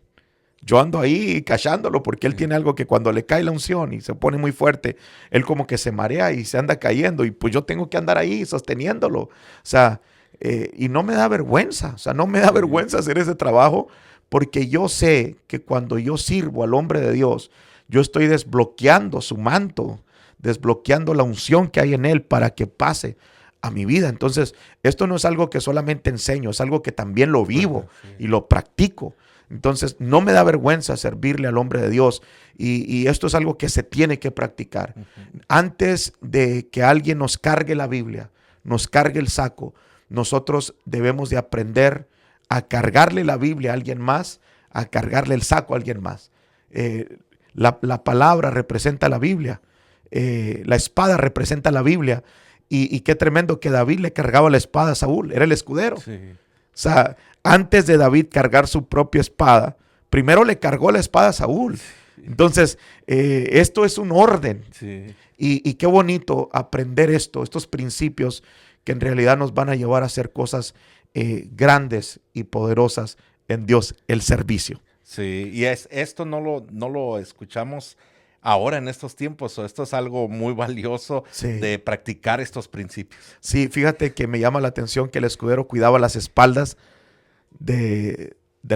Yo ando ahí cachándolo porque él tiene algo que cuando le cae la unción y se pone muy fuerte, él como que se marea y se anda cayendo y pues yo tengo que andar ahí sosteniéndolo. O sea, y no me da vergüenza, o sea, no me da vergüenza hacer ese trabajo porque yo sé que cuando yo sirvo al hombre de Dios, yo estoy desbloqueando su manto, desbloqueando la unción que hay en él para que pase a mi vida. Entonces, esto no es algo que solamente enseño, es algo que también lo vivo y lo practico. Entonces, no me da vergüenza servirle al hombre de Dios y esto es algo que se tiene que practicar. Antes de que alguien nos cargue la Biblia, nos cargue el saco, nosotros debemos de aprender a cargarle la Biblia a alguien más, a cargarle el saco a alguien más. La palabra representa la Biblia, la espada representa la Biblia y qué tremendo que David le cargaba la espada a Saúl, era el escudero. O sea, antes de David cargar su propia espada, primero le cargó la espada a Saúl. Entonces, esto es un orden. Y qué bonito aprender estos principios que en realidad nos van a llevar a hacer cosas grandes y poderosas en Dios, el servicio. Sí, y esto no lo escuchamos ahora en estos tiempos, esto es algo muy valioso de practicar estos principios. Sí, fíjate que me llama la atención que el escudero cuidaba las espaldas del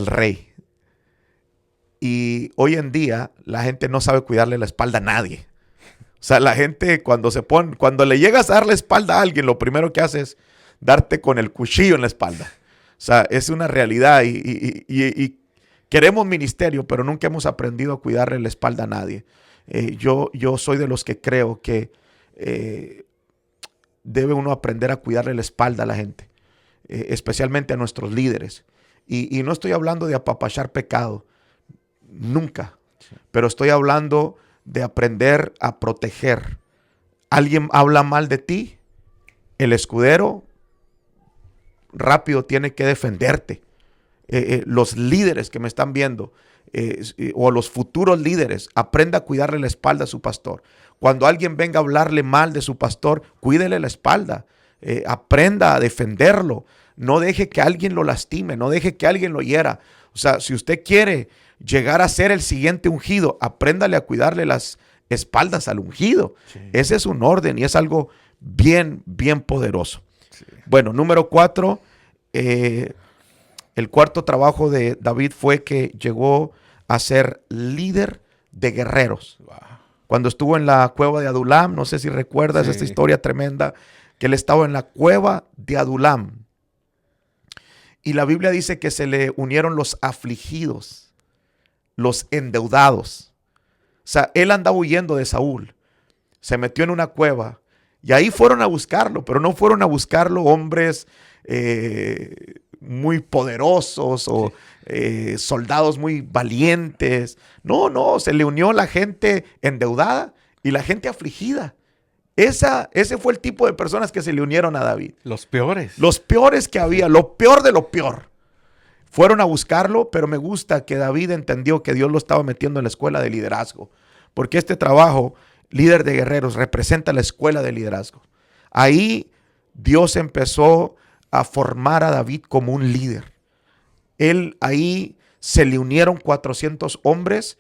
rey. Y hoy en día la gente no sabe cuidarle la espalda a nadie. O sea, la gente cuando le llegas a dar la espalda a alguien, lo primero que hace es darte con el cuchillo en la espalda. O sea, es una realidad y queremos ministerio, pero nunca hemos aprendido a cuidarle la espalda a nadie. Yo soy de los que creo que debe uno aprender a cuidarle la espalda a la gente, especialmente a nuestros líderes. Y no estoy hablando de apapachar pecado, nunca. Sí. Pero estoy hablando de aprender a proteger. Alguien habla mal de ti, el escudero rápido tiene que defenderte. Los líderes que me están viendo o los futuros líderes, aprenda a cuidarle la espalda a su pastor. Cuando alguien venga a hablarle mal de su pastor, cuídele la espalda. Aprenda a defenderlo. No deje que alguien lo lastime, no deje que alguien lo hiera. O sea, si usted quiere llegar a ser el siguiente ungido, apréndale a cuidarle las espaldas al ungido. Sí. Ese es un orden y es algo bien, bien poderoso. Sí. Bueno, número 4, el cuarto trabajo de David fue que llegó a ser líder de guerreros. Wow. Cuando estuvo en la cueva de Adulam, no sé si recuerdas esta historia tremenda, que él estaba en la cueva de Adulam. Y la Biblia dice que se le unieron los afligidos, los endeudados. O sea, él andaba huyendo de Saúl, se metió en una cueva y ahí fueron a buscarlo, pero no fueron a buscarlo hombres muy poderosos o soldados muy valientes. No, se le unió la gente endeudada y la gente afligida. Ese fue el tipo de personas que se le unieron a David. Los peores. Los peores que había, lo peor de lo peor. Fueron a buscarlo, pero me gusta que David entendió que Dios lo estaba metiendo en la escuela de liderazgo. Porque este trabajo, líder de guerreros, representa la escuela de liderazgo. Ahí Dios empezó a formar a David como un líder. Ahí se le unieron 400 hombres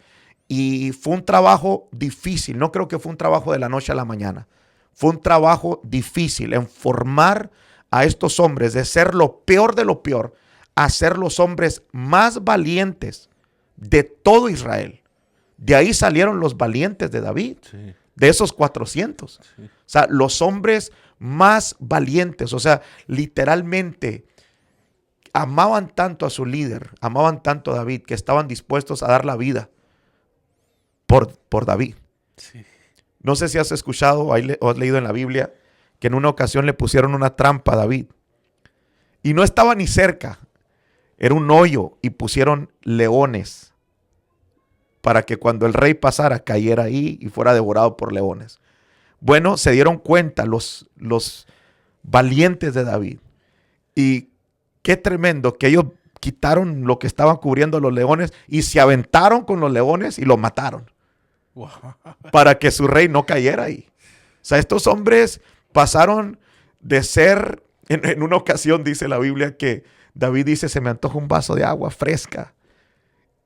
y fue un trabajo difícil. No creo que fue un trabajo de la noche a la mañana. Fue un trabajo difícil en formar a estos hombres de ser lo peor de lo peor a ser los hombres más valientes de todo Israel. De ahí salieron los valientes de David, sí. De esos 400. Sí. O sea, los hombres más valientes, o sea, literalmente amaban tanto a su líder, amaban tanto a David, que estaban dispuestos a dar la vida por David. Sí. No sé si has escuchado o has leído en la Biblia que en una ocasión le pusieron una trampa a David y no estaba ni cerca, era un hoyo y pusieron leones para que cuando el rey pasara cayera ahí y fuera devorado por leones. Bueno, se dieron cuenta los valientes de David y qué tremendo que ellos quitaron lo que estaban cubriendo los leones y se aventaron con los leones y los mataron. Wow. Para que su rey no cayera ahí. O sea, estos hombres pasaron de ser, en una ocasión dice la Biblia que David dice, se me antoja un vaso de agua fresca.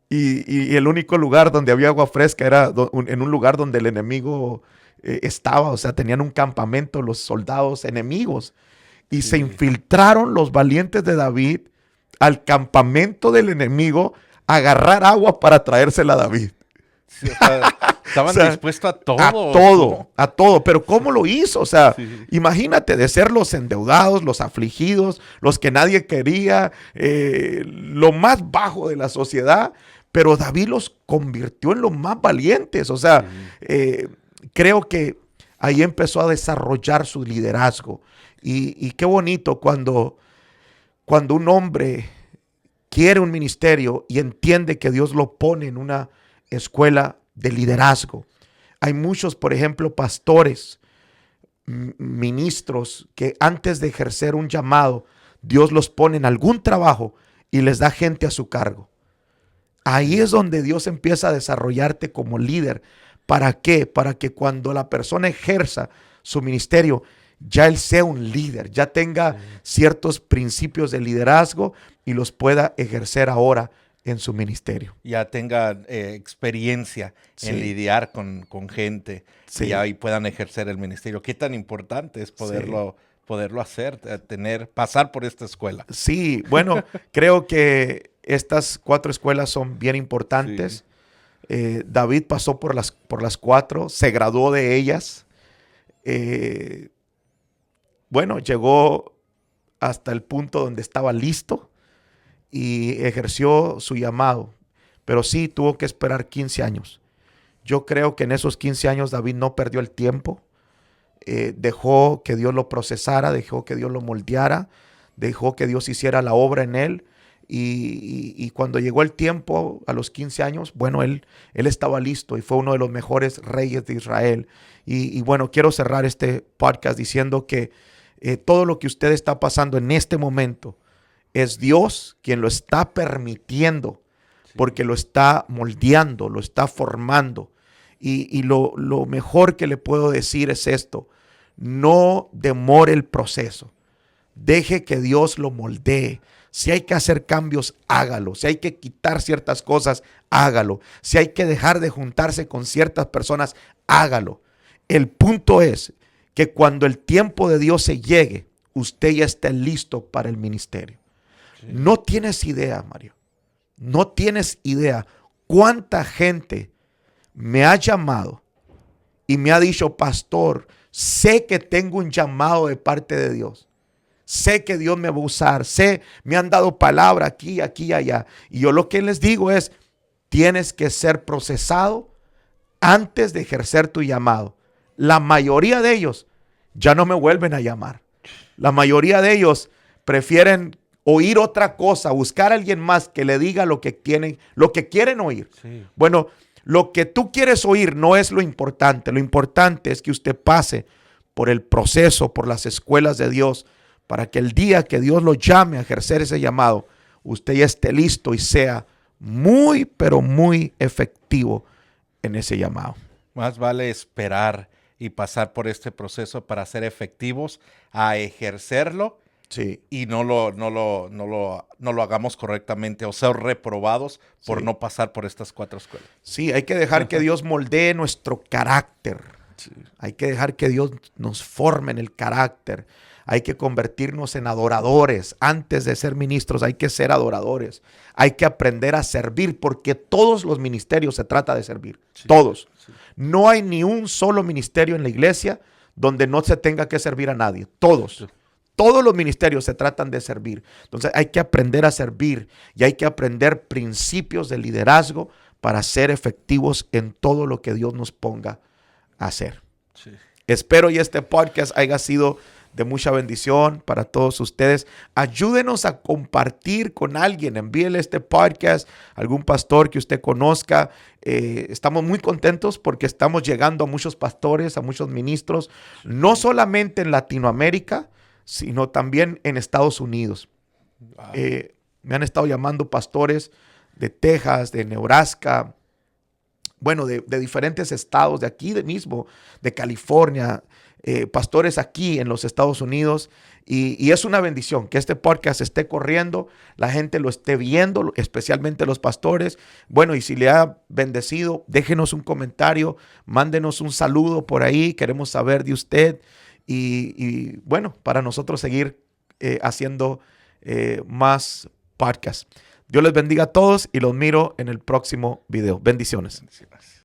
Y el único lugar donde había agua fresca era en un lugar donde el enemigo estaba. O sea, tenían un campamento los soldados enemigos. Y sí. Se infiltraron los valientes de David al campamento del enemigo a agarrar agua para traérsela a David. Sí, o sea, estaban dispuestos a todo. A todo. Pero ¿cómo lo hizo? O sea, sí. Imagínate de ser los endeudados, los afligidos, los que nadie quería, lo más bajo de la sociedad. Pero David los convirtió en los más valientes. O sea, sí. Creo que ahí empezó a desarrollar su liderazgo. Y qué bonito cuando un hombre quiere un ministerio y entiende que Dios lo pone en una escuela de liderazgo. Hay muchos, por ejemplo, pastores, ministros que antes de ejercer un llamado, Dios los pone en algún trabajo y les da gente a su cargo. Ahí es donde Dios empieza a desarrollarte como líder. ¿Para qué? Para que cuando la persona ejerza su ministerio, ya él sea un líder, ya tenga ciertos principios de liderazgo y los pueda ejercer ahora en su ministerio. Ya tenga experiencia en lidiar con gente y ahí puedan ejercer el ministerio. Qué tan importante es poderlo hacer, pasar por esta escuela. Sí, bueno, creo que estas 4 escuelas son bien importantes. David pasó por las 4, se graduó de ellas. Bueno, llegó hasta el punto donde estaba listo y ejerció su llamado. Pero sí, tuvo que esperar 15 años. Yo creo que en esos 15 años David no perdió el tiempo. Dejó que Dios lo procesara, dejó que Dios lo moldeara, dejó que Dios hiciera la obra en él. Y cuando llegó el tiempo, a los 15 años, bueno, él estaba listo y fue uno de los mejores reyes de Israel. Y bueno, quiero cerrar este podcast diciendo que todo lo que usted está pasando en este momento es Dios quien lo está permitiendo, porque lo está moldeando, lo está formando. Y lo mejor que le puedo decir es esto: no demore el proceso, deje que Dios lo moldee. Si hay que hacer cambios, hágalo. Si hay que quitar ciertas cosas, hágalo. Si hay que dejar de juntarse con ciertas personas, hágalo. El punto es que cuando el tiempo de Dios se llegue, usted ya esté listo para el ministerio. Sí. No tienes idea, Mario. No tienes idea cuánta gente me ha llamado y me ha dicho: pastor, sé que tengo un llamado de parte de Dios. Sé que Dios me va a usar, me han dado palabra aquí, aquí, allá. Y yo lo que les digo es: tienes que ser procesado antes de ejercer tu llamado. La mayoría de ellos ya no me vuelven a llamar. La mayoría de ellos prefieren oír otra cosa, buscar a alguien más que le diga lo que quieren oír. Sí. Bueno, lo que tú quieres oír no es lo importante. Lo importante es que usted pase por el proceso, por las escuelas de Dios, para que el día que Dios lo llame a ejercer ese llamado, usted ya esté listo y sea muy, pero muy efectivo en ese llamado. Más vale esperar y pasar por este proceso para ser efectivos a ejercerlo. Sí. Y no lo hagamos correctamente o ser reprobados por no pasar por estas 4 escuelas. Sí, hay que dejar que Dios moldee nuestro carácter. Sí. Hay que dejar que Dios nos forme en el carácter. Hay que convertirnos en adoradores. Antes de ser ministros hay que ser adoradores. Hay que aprender a servir, porque todos los ministerios se trata de servir. Sí, todos. Sí. No hay ni un solo ministerio en la iglesia donde no se tenga que servir a nadie. Todos. Sí. Todos los ministerios se tratan de servir. Entonces hay que aprender a servir y hay que aprender principios de liderazgo para ser efectivos en todo lo que Dios nos ponga a hacer. Sí. Espero y este podcast haya sido de mucha bendición para todos ustedes. Ayúdenos a compartir con alguien. Envíele este podcast a algún pastor que usted conozca. Estamos muy contentos porque estamos llegando a muchos pastores, a muchos ministros, no solamente en Latinoamérica, sino también en Estados Unidos. Wow. Me han estado llamando pastores de Texas, de Nebraska, bueno, de diferentes estados, de aquí mismo, de California, pastores aquí en los Estados Unidos. Y es una bendición que este podcast esté corriendo, la gente lo esté viendo, especialmente los pastores. Bueno, y si le ha bendecido, déjenos un comentario, mándenos un saludo por ahí, queremos saber de usted. Y bueno, para nosotros seguir haciendo más podcasts. Dios les bendiga a todos y los miro en el próximo video. Bendiciones.